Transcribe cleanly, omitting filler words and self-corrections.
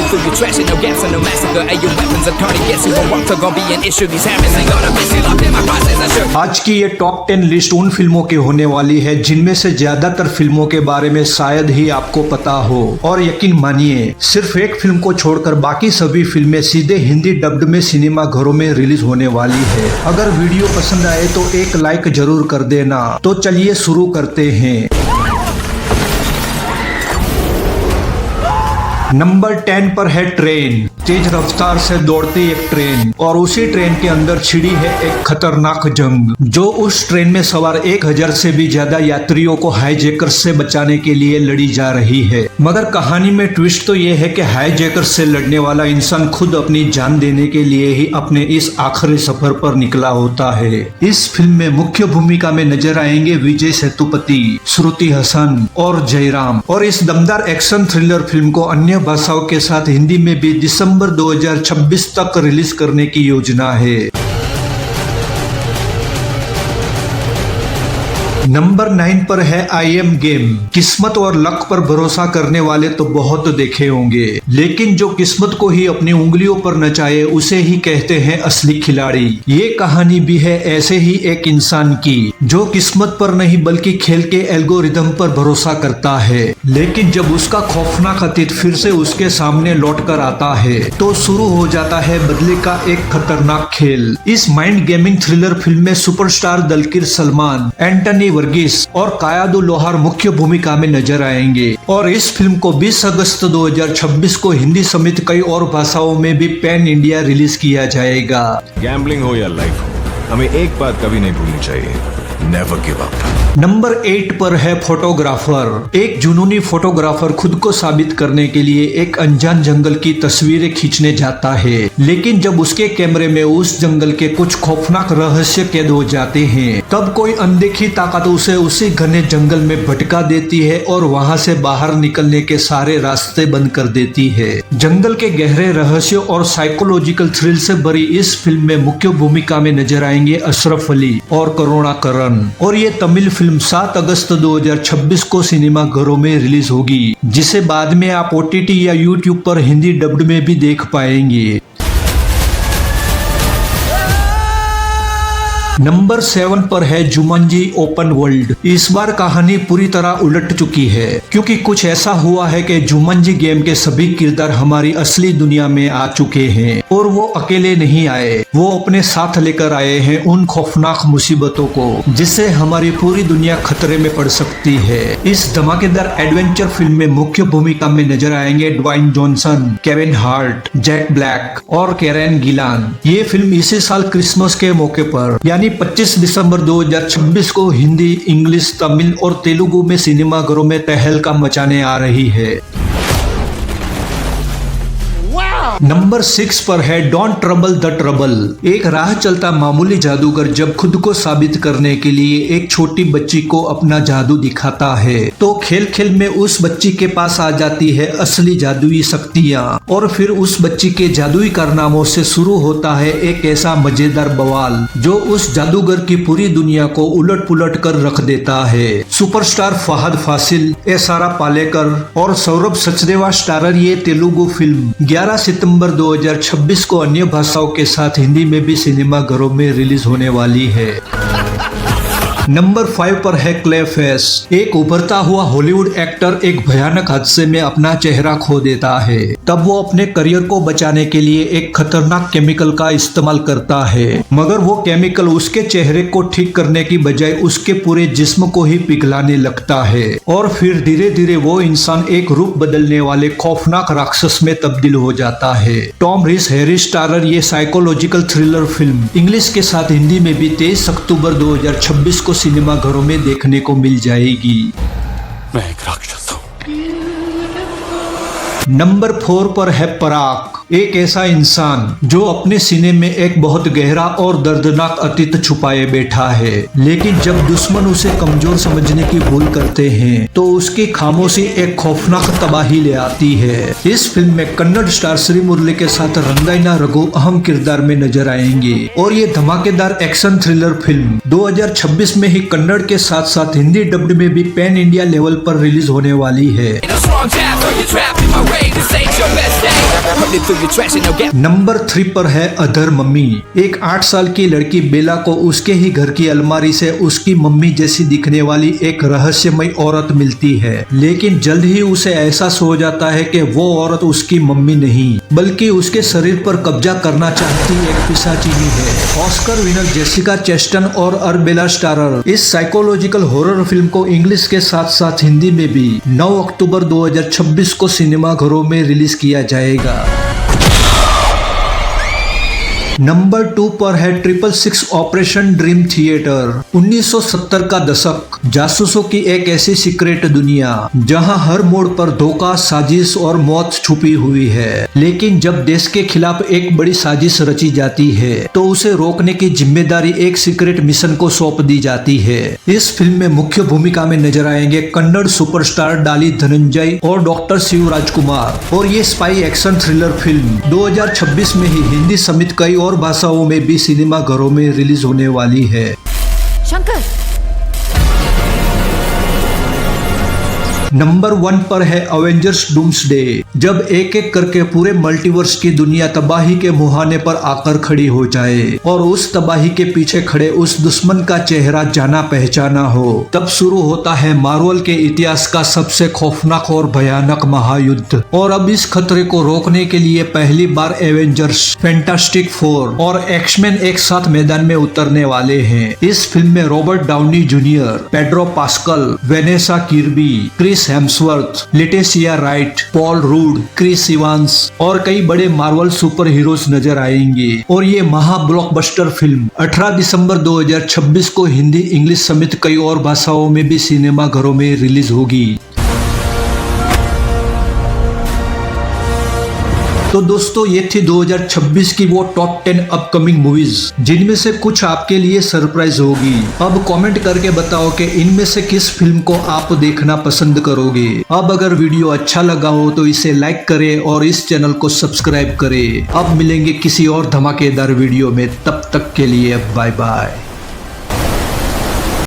move through your trash and no gas and no massacre. And your weapons are turning, guess you won't want to gonna be an issue. These habits ain't gonna miss you locked in my process. I sure. आज की ये top 10 list उन फिल्मों की होने वाली है जिनमें से ज्यादातर फिल्मों के बारे में शायद ही आपको पता हो, और यकीन मानिए सिर्फ एक फिल्म को छोड़कर बाकी सभी फिल्में सीधे हिंदी डब्ड में सिनेमा घरों में रिलीज होने वाली है। अगर वीडियो पसंद आए तो एक लाइक जरूर कर देना। तो चलिए शुरू करते हैं। नंबर 10 पर है ट्रेन। तेज रफ्तार से दौड़ती एक ट्रेन और उसी ट्रेन के अंदर छिड़ी है एक खतरनाक जंग, जो उस ट्रेन में सवार 1000 से भी ज्यादा यात्रियों को हाईजैकर्स से बचाने के लिए लड़ी जा रही है। मगर कहानी में ट्विस्ट तो ये है कि हाईजैकर्स से लड़ने वाला इंसान खुद अपनी जान देने के लिए ही अपने इस आखिरी सफर पर निकला होता है। इस फिल्म में मुख्य भूमिका में नजर आएंगे विजय सेतुपति, श्रुति हसन और जयराम। और इस दमदार एक्शन थ्रिलर फिल्म को अन्य भाषाओं के साथ हिंदी में भी दिसंबर 2026 तक रिलीज करने की योजना है। नंबर 9 पर है आई एम गेम। किस्मत और लक पर भरोसा करने वाले तो बहुत देखे होंगे, लेकिन जो किस्मत को ही अपनी उंगलियों पर नचाए उसे ही कहते हैं असली खिलाड़ी। ये कहानी भी है ऐसे ही एक इंसान की जो किस्मत पर नहीं बल्कि खेल के एल्गोरिदम पर भरोसा करता है, लेकिन जब उसका खौफनाक अतीत फिर से उसके सामने लौट कर आता है तो शुरू हो जाता है बदले का एक खतरनाक खेल। इस माइंड गेमिंग थ्रिलर फिल्म में सुपरस्टार दलकीर सलमान, एंटनी वर्गीस और कायादु लोहार मुख्य भूमिका में नजर आएंगे। और इस फिल्म को 20 अगस्त 2026 को हिंदी समेत कई और भाषाओं में भी पैन इंडिया रिलीज किया जाएगा। गैम्बलिंग हो या लाइफ हो, हमें एक बात कभी नहीं भूलनी चाहिए, नेवर गिव अप। नंबर 8 पर है फोटोग्राफर। एक जुनूनी फोटोग्राफर खुद को साबित करने के लिए एक अनजान जंगल की तस्वीरें खींचने जाता है, लेकिन जब उसके कैमरे में उस जंगल के कुछ खौफनाक रहस्य कैद हो जाते हैं, तब कोई अनदेखी ताकत उसे उसी घने जंगल में भटका देती है और वहां से बाहर निकलने के सारे रास्ते बंद कर देती है। जंगल के गहरे रहस्यों और साइकोलॉजिकल थ्रिल से भरी इस फिल्म में मुख्य भूमिका में नजर आएंगे अशरफ अली और करुणाकरन। और ये तमिल फिल्म 7 अगस्त 2026 को सिनेमा घरों में रिलीज होगी, जिसे बाद में आप OTT या YouTube पर हिंदी डब्ड में भी देख पाएंगे। नंबर 7 पर है जुमंजी ओपन वर्ल्ड। इस बार कहानी पूरी तरह उलट चुकी है, क्योंकि कुछ ऐसा हुआ है कि जुमंजी गेम के सभी किरदार हमारी असली दुनिया में आ चुके हैं और वो अकेले नहीं आए, वो अपने साथ लेकर आए हैं उन खौफनाक मुसीबतों को जिससे हमारी पूरी दुनिया खतरे में पड़ सकती है। इस धमाकेदार एडवेंचर फिल्म में मुख्य भूमिका में नजर आएंगे Dwayne Johnson, Kevin Hart, Jack Black और कैरेन गिलान। ये फिल्म इसी साल क्रिसमस के मौके पर यानी 25 दिसंबर 2026 को हिंदी, इंग्लिश, तमिल और तेलुगु में सिनेमा घरों में तहलका मचाने आ रही है। नंबर 6 पर है डोंट ट्रबल द ट्रबल। एक राह चलता मामूली जादूगर जब खुद को साबित करने के लिए एक छोटी बच्ची को अपना जादू दिखाता है, तो खेल खेल में उस बच्ची के पास आ जाती है असली जादुई शक्तियाँ, और फिर उस बच्ची के जादुई कारनामों से शुरू होता है एक ऐसा मजेदार बवाल जो उस जादूगर की पूरी दुनिया को उलट पुलट कर रख देता है। सुपरस्टार फहद फासिल, एसारा पालेकर और सौरभ सचदेवा स्टारर ये तेलुगु फिल्म 11 सितंबर 2026 को अन्य भाषाओं के साथ हिंदी में भी सिनेमा घरों में रिलीज होने वाली है। नंबर 5 पर है क्लेफेस। एक उभरता हुआ हॉलीवुड एक्टर एक भयानक हादसे में अपना चेहरा खो देता है, तब वो अपने करियर को बचाने के लिए एक खतरनाक केमिकल का इस्तेमाल करता है, मगर वो केमिकल उसके चेहरे को ठीक करने की बजाय उसके पूरे जिस्म को ही पिघलाने लगता है, और फिर धीरे धीरे वो इंसान एक रूप बदलने वाले खौफनाक राक्षस में तब्दील हो जाता है। टॉम रिस हैरिस स्टारर ये साइकोलॉजिकल थ्रिलर फिल्म इंग्लिश के साथ हिंदी में भी 23 अक्टूबर 2026 को सिनेमा घरों में देखने को मिल जाएगी। मैं एक राक्षस हूं। नंबर 4 पर है पराग। एक ऐसा इंसान जो अपने सीने में एक बहुत गहरा और दर्दनाक अतीत छुपाए बैठा है, लेकिन जब दुश्मन उसे कमजोर समझने की भूल करते हैं तो उसकी खामोशी एक खौफनाक तबाही ले आती है। इस फिल्म में कन्नड़ स्टार श्री मुरली के साथ रंगाइना रघु अहम किरदार में नजर आएंगे, और ये धमाकेदार एक्शन थ्रिलर फिल्म 2026 में ही कन्नड़ के साथ साथ हिंदी डब्ड में भी पैन इंडिया लेवल पर रिलीज होने वाली है। combing through your trash and they'll get number 3 पर है अदर मम्मी। एक 8 साल की लड़की बेला को उसके ही घर की अलमारी से उसकी मम्मी जैसी दिखने वाली एक रहस्यमय औरत मिलती है, लेकिन जल्द ही उसे एहसास हो जाता है कि वो औरत उसकी मम्मी नहीं बल्कि उसके शरीर पर कब्जा करना चाहती एक पिशाचिनी है। ऑस्कर विनर जेसिका चेस्टन और अरबेला स्टारर इस साइकोलॉजिकल हॉरर फिल्म को इंग्लिश के साथ साथ हिंदी में भी 9 अक्टूबर 2026 को सिनेमा घरों में रिलीज किया जाएगा। नंबर 2 पर है 666 ऑपरेशन ड्रीम थिएटर। 1970 का दशक, जासूसों की एक ऐसी सीक्रेट दुनिया जहां हर मोड़ पर धोखा, साजिश और मौत छुपी हुई है। लेकिन जब देश के खिलाफ एक बड़ी साजिश रची जाती है तो उसे रोकने की जिम्मेदारी एक सीक्रेट मिशन को सौंप दी जाती है। इस फिल्म में मुख्य भूमिका में नजर आएंगे कन्नड़ सुपरस्टार डाली धनंजय और डॉक्टर शिव राजकुमार। और ये स्पाई एक्शन थ्रिलर फिल्म 2026 में ही हिंदी समेत कई और भाषाओं में भी सिनेमा घरों में रिलीज होने वाली है। शंकर, नंबर 1 पर है अवेंजर्स डूम्सडे। जब एक एक करके पूरे मल्टीवर्स की दुनिया तबाही के मुहाने पर आकर खड़ी हो जाए और उस तबाही के पीछे खड़े उस दुश्मन का चेहरा जाना पहचाना हो, तब शुरू होता है मार्वल के इतिहास का सबसे खौफनाक और भयानक महायुद्ध। और अब इस खतरे को रोकने के लिए पहली बार एवेंजर्स, फैंटास्टिक फोर और एक्समैन एक साथ मैदान में उतरने वाले हैं। इस फिल्म में Robert Downey Junior, Pedro Pascal, Vanessa Kirby, Chris Hemsworth, Letitia Wright, Paul Rudd, Chris Evans और कई बड़े मार्वल सुपर हीरोज नजर आएंगे। और ये महा ब्लॉकबस्टर फिल्म 18 दिसंबर 2026 को हिंदी, इंग्लिश समेत कई और भाषाओं में भी सिनेमा घरों में रिलीज होगी। तो दोस्तों, ये थी 2026 की वो टॉप 10 अपकमिंग मूवीज, जिनमें से कुछ आपके लिए सरप्राइज होगी। अब कमेंट करके बताओ कि इनमें से किस फिल्म को आप देखना पसंद करोगे। अब अगर वीडियो अच्छा लगा हो तो इसे लाइक करें और इस चैनल को सब्सक्राइब करें। अब मिलेंगे किसी और धमाकेदार वीडियो में, तब तक के लिए बाय बाय।